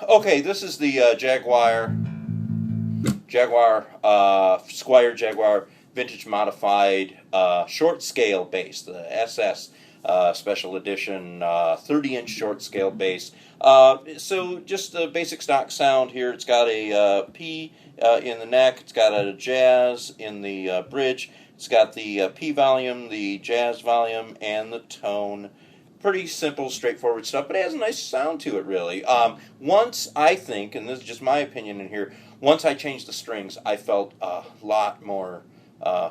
Okay, this is the Jaguar Squire Jaguar vintage modified short scale bass, the SS special edition 30-inch short scale bass. So just the basic stock sound here. It's got a P in the neck. It's got a jazz in the bridge. It's got the P volume, the jazz volume, and the tone. Pretty simple, straightforward stuff, but it has a nice sound to it, really. Once, I think, and this is just my opinion in here, once I changed the strings, I felt a lot more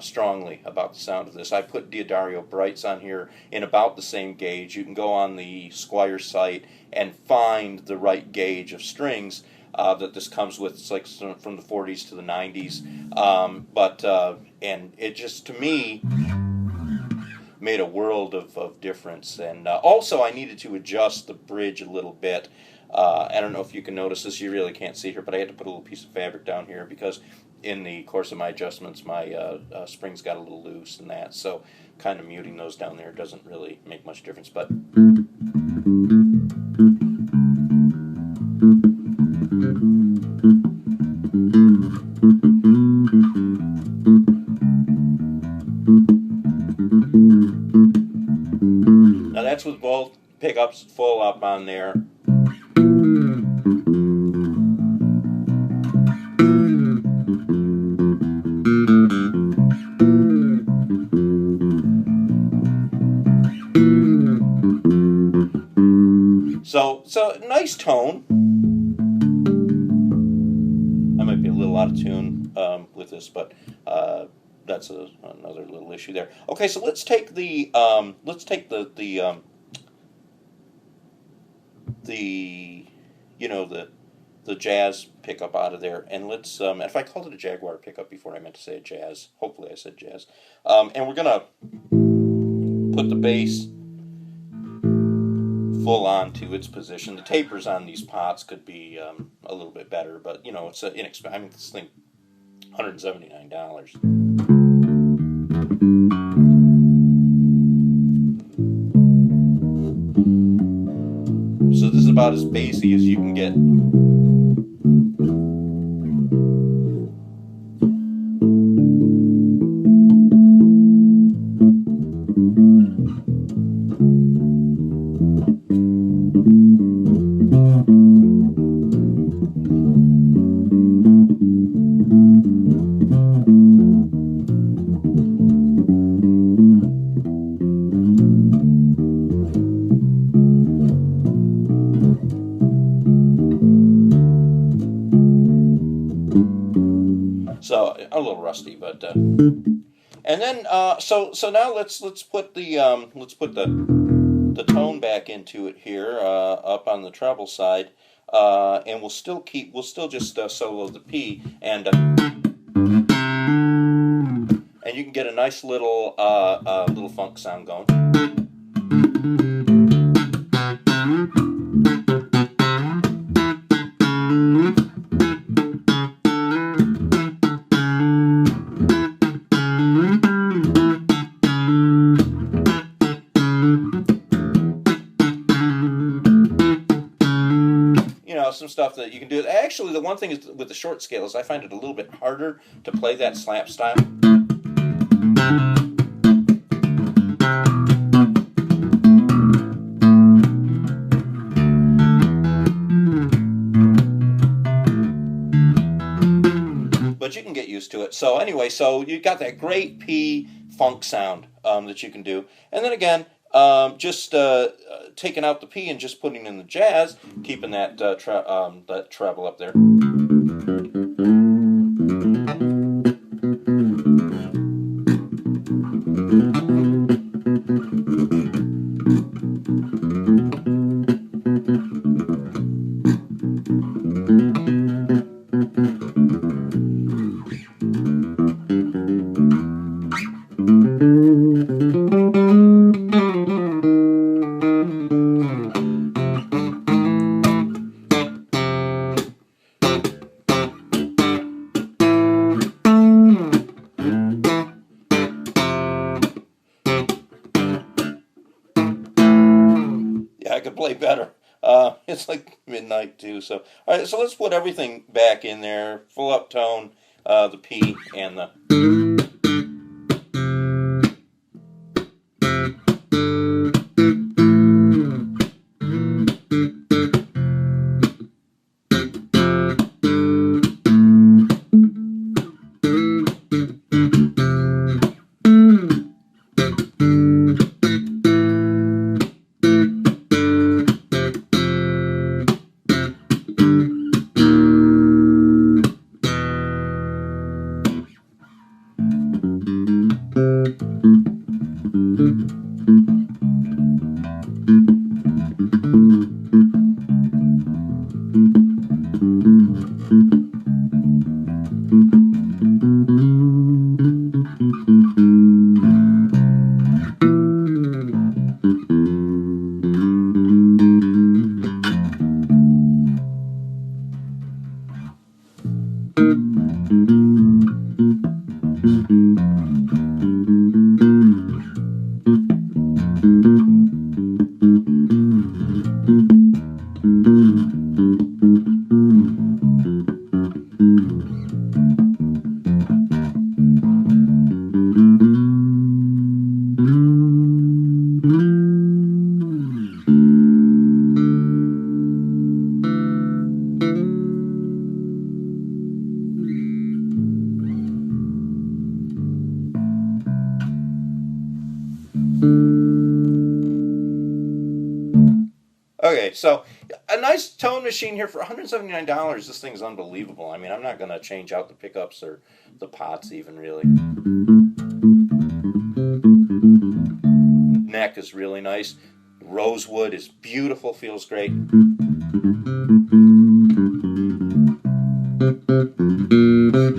strongly about the sound of this. I put D'Addario Brights on here in about the same gauge. You can go on the Squire site and find the right gauge of strings that this comes with. It's like from the 40s to the 90s. And it just, to me, made a world of difference. And also I needed to adjust the bridge a little bit. I don't know if you can notice this, you really can't see here, but I had to put a little piece of fabric down here because in the course of my adjustments my springs got a little loose and that, so kind of muting those down there doesn't really make much difference. But now that's with both pickups full up on there. So nice tone. I might be a little out of tune with this, but that's another little issue there. Okay, so let's take the the jazz pickup out of there, and let's if I called it a Jaguar pickup before, I meant to say a jazz. Hopefully I said jazz. And we're gonna put the bass full on to its position. The tapers on these pots could be a little bit better, but you know, it's inexpensive. I mean, this thing, $179. So this is about as bassy as you can get. So a little rusty, but and then so now let's put the tone back into it here up on the treble side, and we'll still just solo the P, and you can get a nice little little funk sound going. Some stuff that you can do. Actually, the one thing is with the short scale is I find it a little bit harder to play that slap style. But you can get used to it. So anyway, so you got that great P funk sound that you can do, and then again, just taking out the P and just putting in the jazz, keeping that that treble up there. it's like midnight too. So all right, so let's put everything back in there. Full up tone, the P and the. Okay, so a nice tone machine here for $179. This thing's unbelievable. I mean, I'm not going to change out the pickups or the pots even, really. Neck is really nice. Rosewood is beautiful, feels great.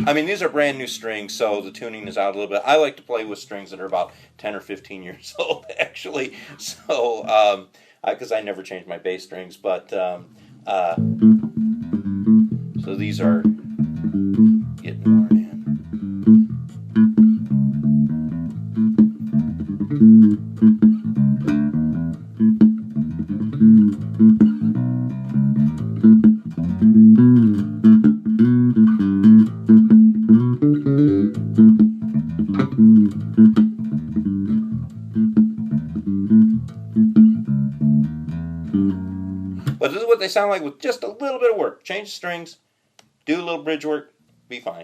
I mean, these are brand new strings, so the tuning is out a little bit. I like to play with strings that are about 10 or 15 years old, actually. So, because I never change my bass strings, but so these are getting worn in. But this is what they sound like with just a little bit of work. Change the strings, do a little bridge work, be fine.